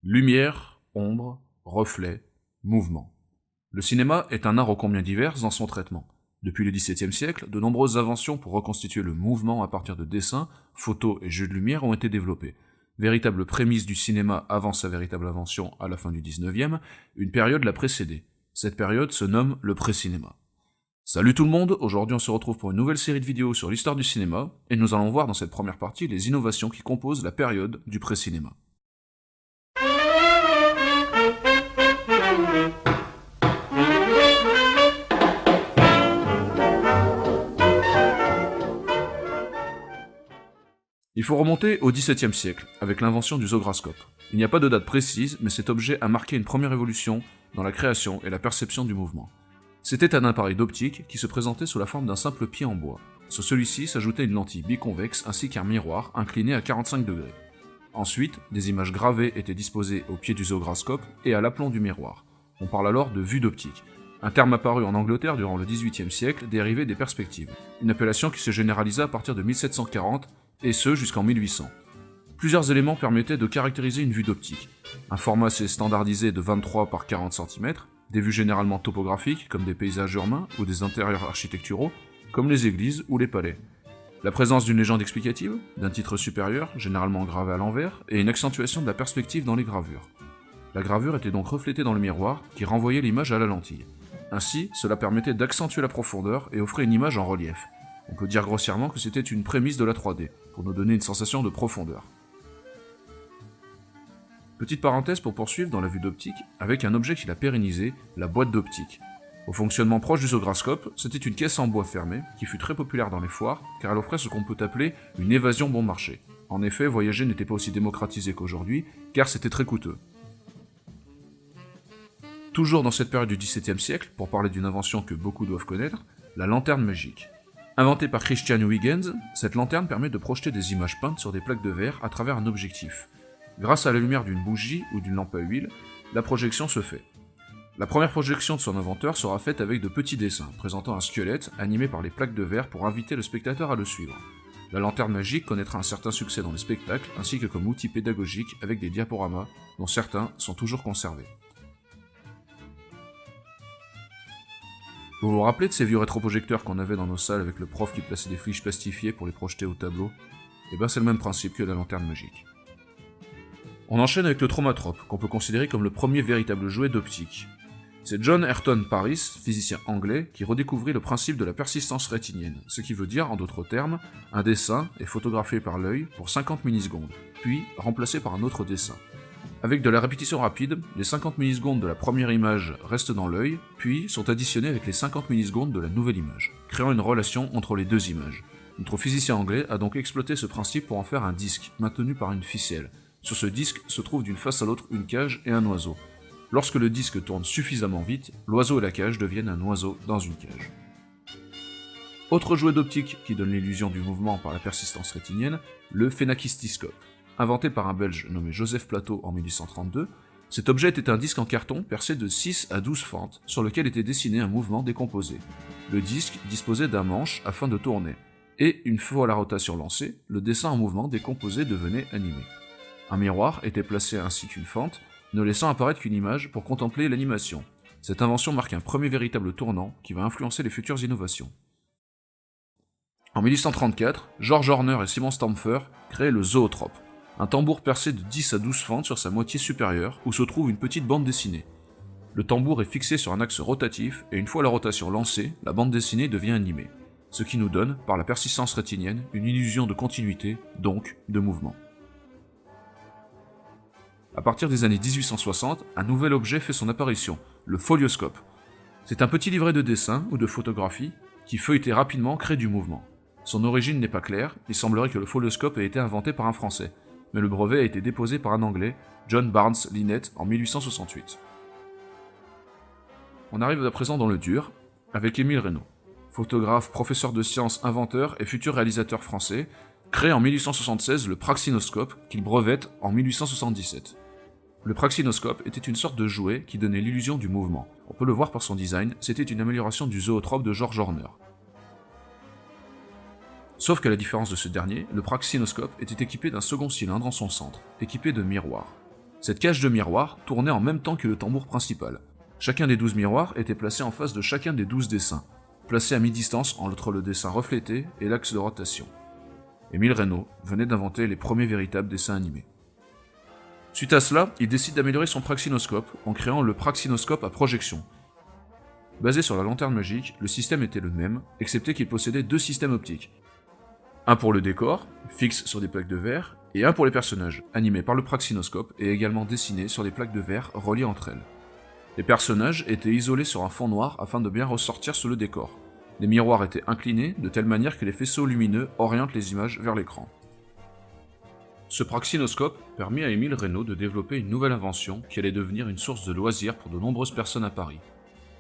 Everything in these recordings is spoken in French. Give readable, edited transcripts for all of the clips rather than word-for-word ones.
Lumière, ombre, reflet, mouvement. Le cinéma est un art ô combien divers dans son traitement. Depuis le XVIIe siècle, de nombreuses inventions pour reconstituer le mouvement à partir de dessins, photos et jeux de lumière ont été développées. Véritable prémisse du cinéma avant sa véritable invention à la fin du XIXe, une période l'a précédée. Cette période se nomme le pré-cinéma. Salut tout le monde, aujourd'hui on se retrouve pour une nouvelle série de vidéos sur l'histoire du cinéma, et nous allons voir dans cette première partie les innovations qui composent la période du pré-cinéma. Il faut remonter au XVIIe siècle, avec l'invention du zograscope. Il n'y a pas de date précise, mais cet objet a marqué une première évolution dans la création et la perception du mouvement. C'était un appareil d'optique qui se présentait sous la forme d'un simple pied en bois. Sur celui-ci s'ajoutait une lentille biconvexe ainsi qu'un miroir incliné à 45 degrés. Ensuite, des images gravées étaient disposées au pied du zograscope et à l'aplomb du miroir. On parle alors de vue d'optique, un terme apparu en Angleterre durant le XVIIIe siècle dérivé des perspectives, une appellation qui se généralisa à partir de 1740 et ce jusqu'en 1800. Plusieurs éléments permettaient de caractériser une vue d'optique. Un format assez standardisé de 23 par 40 cm, des vues généralement topographiques comme des paysages urbains ou des intérieurs architecturaux comme les églises ou les palais. La présence d'une légende explicative, d'un titre supérieur, généralement gravé à l'envers, et une accentuation de la perspective dans les gravures. La gravure était donc reflétée dans le miroir qui renvoyait l'image à la lentille. Ainsi, cela permettait d'accentuer la profondeur et offrait une image en relief. On peut dire grossièrement que c'était une prémisse de la 3D, pour nous donner une sensation de profondeur. Petite parenthèse pour poursuivre dans la vue d'optique, avec un objet qui l'a pérennisé, la boîte d'optique. Au fonctionnement proche du zograscope, c'était une caisse en bois fermée, qui fut très populaire dans les foires, car elle offrait ce qu'on peut appeler une évasion bon marché. En effet, voyager n'était pas aussi démocratisé qu'aujourd'hui, car c'était très coûteux. Toujours dans cette période du XVIIe siècle, pour parler d'une invention que beaucoup doivent connaître, la lanterne magique. Inventée par Christian Huygens, cette lanterne permet de projeter des images peintes sur des plaques de verre à travers un objectif. Grâce à la lumière d'une bougie ou d'une lampe à huile, la projection se fait. La première projection de son inventeur sera faite avec de petits dessins, présentant un squelette animé par les plaques de verre pour inviter le spectateur à le suivre. La lanterne magique connaîtra un certain succès dans les spectacles, ainsi que comme outil pédagogique avec des diaporamas, dont certains sont toujours conservés. Vous vous rappelez de ces vieux rétroprojecteurs qu'on avait dans nos salles avec le prof qui plaçait des fiches plastifiées pour les projeter au tableau? Et ben c'est le même principe que la lanterne magique. On enchaîne avec le traumatrope, qu'on peut considérer comme le premier véritable jouet d'optique. C'est John Ayrton Paris, physicien anglais, qui redécouvrit le principe de la persistance rétinienne, ce qui veut dire, en d'autres termes, un dessin est photographié par l'œil pour 50 millisecondes, puis remplacé par un autre dessin. Avec de la répétition rapide, les 50 millisecondes de la première image restent dans l'œil, puis sont additionnées avec les 50 millisecondes de la nouvelle image, créant une relation entre les deux images. Notre physicien anglais a donc exploité ce principe pour en faire un disque, maintenu par une ficelle. Sur ce disque se trouve d'une face à l'autre une cage et un oiseau. Lorsque le disque tourne suffisamment vite, l'oiseau et la cage deviennent un oiseau dans une cage. Autre jouet d'optique qui donne l'illusion du mouvement par la persistance rétinienne, le phénakistyscope. Inventé par un Belge nommé Joseph Plateau en 1832, cet objet était un disque en carton percé de 6 à 12 fentes, sur lequel était dessiné un mouvement décomposé. Le disque disposait d'un manche afin de tourner, et une fois la rotation lancée, le dessin en mouvement décomposé devenait animé. Un miroir était placé ainsi qu'une fente, ne laissant apparaître qu'une image pour contempler l'animation. Cette invention marque un premier véritable tournant qui va influencer les futures innovations. En 1834, George Horner et Simon Stampfer créent le zoetrope, un tambour percé de 10 à 12 fentes sur sa moitié supérieure où se trouve une petite bande dessinée. Le tambour est fixé sur un axe rotatif et une fois la rotation lancée, la bande dessinée devient animée, ce qui nous donne, par la persistance rétinienne, une illusion de continuité, donc de mouvement. À partir des années 1860, un nouvel objet fait son apparition, le folioscope. C'est un petit livret de dessin ou de photographie qui, feuilleté rapidement, crée du mouvement. Son origine n'est pas claire, il semblerait que le folioscope ait été inventé par un Français, mais le brevet a été déposé par un Anglais, John Barnes Linnet, en 1868. On arrive à présent dans le dur, avec Émile Reynaud, photographe, professeur de sciences, inventeur et futur réalisateur français, crée en 1876 le praxinoscope qu'il brevette en 1877. Le praxinoscope était une sorte de jouet qui donnait l'illusion du mouvement. On peut le voir par son design, c'était une amélioration du zoetrope de George Horner. Sauf qu'à la différence de ce dernier, le praxinoscope était équipé d'un second cylindre en son centre, équipé de miroirs. Cette cage de miroirs tournait en même temps que le tambour principal. Chacun des 12 miroirs était placé en face de chacun des 12 dessins, placé à mi-distance entre le dessin reflété et l'axe de rotation. Émile Reynaud venait d'inventer les premiers véritables dessins animés. Suite à cela, il décide d'améliorer son praxinoscope en créant le praxinoscope à projection. Basé sur la lanterne magique, le système était le même, excepté qu'il possédait 2 systèmes optiques. Un pour le décor, fixe sur des plaques de verre, et un pour les personnages, animés par le praxinoscope et également dessinés sur des plaques de verre reliées entre elles. Les personnages étaient isolés sur un fond noir afin de bien ressortir sous le décor. Les miroirs étaient inclinés de telle manière que les faisceaux lumineux orientent les images vers l'écran. Ce praxinoscope permit à Émile Reynaud de développer une nouvelle invention qui allait devenir une source de loisirs pour de nombreuses personnes à Paris.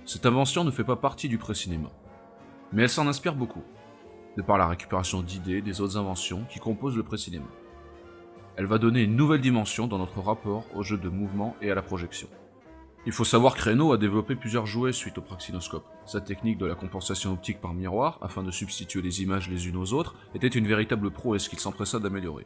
Cette invention ne fait pas partie du pré-cinéma, mais elle s'en inspire beaucoup, de par la récupération d'idées des autres inventions qui composent le pré-cinéma. Elle va donner une nouvelle dimension dans notre rapport au jeu de mouvement et à la projection. Il faut savoir que Reynaud a développé plusieurs jouets suite au praxinoscope. Sa technique de la compensation optique par miroir, afin de substituer les images les unes aux autres, était une véritable prouesse qu'il s'empressa d'améliorer.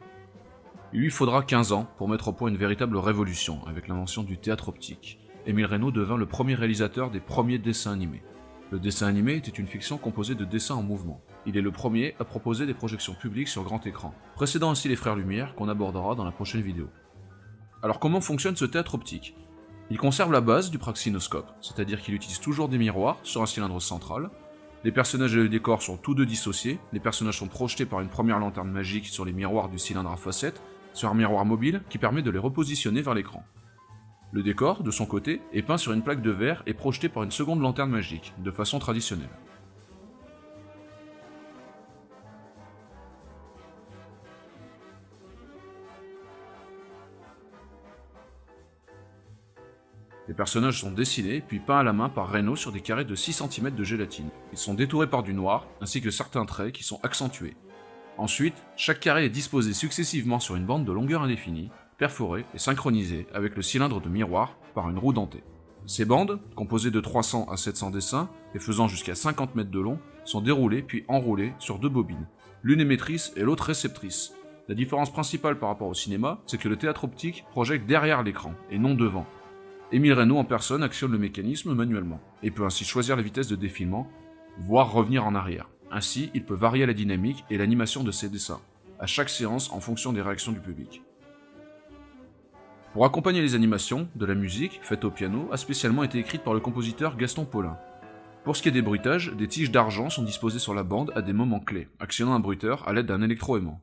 Il lui faudra 15 ans pour mettre au point une véritable révolution avec l'invention du théâtre optique. Émile Reynaud devint le premier réalisateur des premiers dessins animés. Le dessin animé était une fiction composée de dessins en mouvement. Il est le premier à proposer des projections publiques sur grand écran, précédant ainsi les Frères Lumière qu'on abordera dans la prochaine vidéo. Alors comment fonctionne ce théâtre optique ? Il conserve la base du praxinoscope, c'est-à-dire qu'il utilise toujours des miroirs sur un cylindre central. Les personnages et le décor sont tous deux dissociés, les personnages sont projetés par une première lanterne magique sur les miroirs du cylindre à facettes, sur un miroir mobile qui permet de les repositionner vers l'écran. Le décor, de son côté, est peint sur une plaque de verre et projeté par une seconde lanterne magique, de façon traditionnelle. Les personnages sont dessinés puis peints à la main par Reynaud sur des carrés de 6 cm de gélatine. Ils sont détourés par du noir, ainsi que certains traits qui sont accentués. Ensuite, chaque carré est disposé successivement sur une bande de longueur indéfinie, perforée et synchronisée avec le cylindre de miroir par une roue dentée. Ces bandes, composées de 300 à 700 dessins et faisant jusqu'à 50 mètres de long, sont déroulées puis enroulées sur 2 bobines. L'une émettrice et l'autre réceptrice. La différence principale par rapport au cinéma, c'est que le théâtre optique projette derrière l'écran et non devant. Émile Reynaud en personne actionne le mécanisme manuellement, et peut ainsi choisir la vitesse de défilement, voire revenir en arrière. Ainsi, il peut varier la dynamique et l'animation de ses dessins, à chaque séance en fonction des réactions du public. Pour accompagner les animations, de la musique, faite au piano, a spécialement été écrite par le compositeur Gaston Paulin. Pour ce qui est des bruitages, des tiges d'argent sont disposées sur la bande à des moments clés, actionnant un bruiteur à l'aide d'un électroaimant.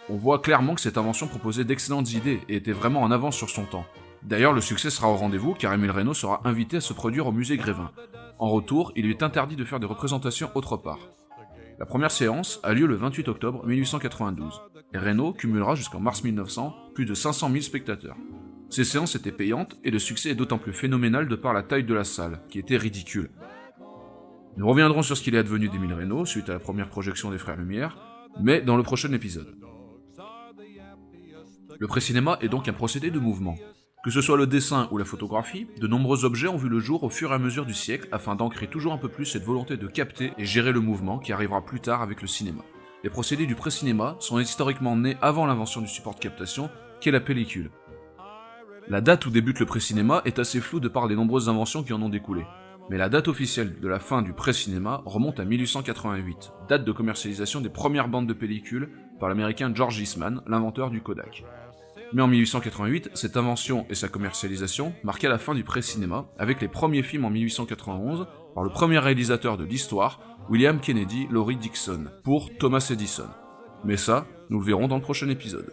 On voit clairement que cette invention proposait d'excellentes idées et était vraiment en avance sur son temps. D'ailleurs, le succès sera au rendez-vous car Émile Reynaud sera invité à se produire au musée Grévin. En retour, il lui est interdit de faire des représentations autre part. La première séance a lieu le 28 octobre 1892, et Reynaud cumulera jusqu'en mars 1900 plus de 500 000 spectateurs. Ces séances étaient payantes et le succès est d'autant plus phénoménal de par la taille de la salle, qui était ridicule. Nous reviendrons sur ce qu'il est advenu d'Émile Reynaud suite à la première projection des Frères Lumière, mais dans le prochain épisode. Le pré-cinéma est donc un procédé de mouvement. Que ce soit le dessin ou la photographie, de nombreux objets ont vu le jour au fur et à mesure du siècle afin d'ancrer toujours un peu plus cette volonté de capter et gérer le mouvement qui arrivera plus tard avec le cinéma. Les procédés du pré-cinéma sont historiquement nés avant l'invention du support de captation, qu'est la pellicule. La date où débute le pré-cinéma est assez floue de par les nombreuses inventions qui en ont découlé. Mais la date officielle de la fin du pré-cinéma remonte à 1888, date de commercialisation des premières bandes de pellicules par l'américain George Eastman, l'inventeur du Kodak. Mais en 1888, cette invention et sa commercialisation marquaient la fin du pré-cinéma, avec les premiers films en 1891 par le premier réalisateur de l'histoire, William Kennedy Laurie Dixon, pour Thomas Edison. Mais ça, nous le verrons dans le prochain épisode.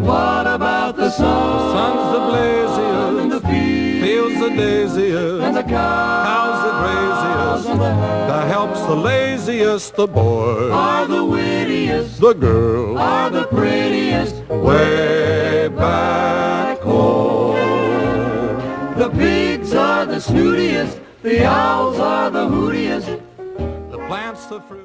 What about the sun? Sun's the blaziest, And the fields the daisiest, and the cows the cows craziest, and the hares the help's the laziest, the boys, are the wittiest, the girls, are the prettiest. way back home. The pigs are the snootiest, the owls are the hootiest. The plants, the fruit.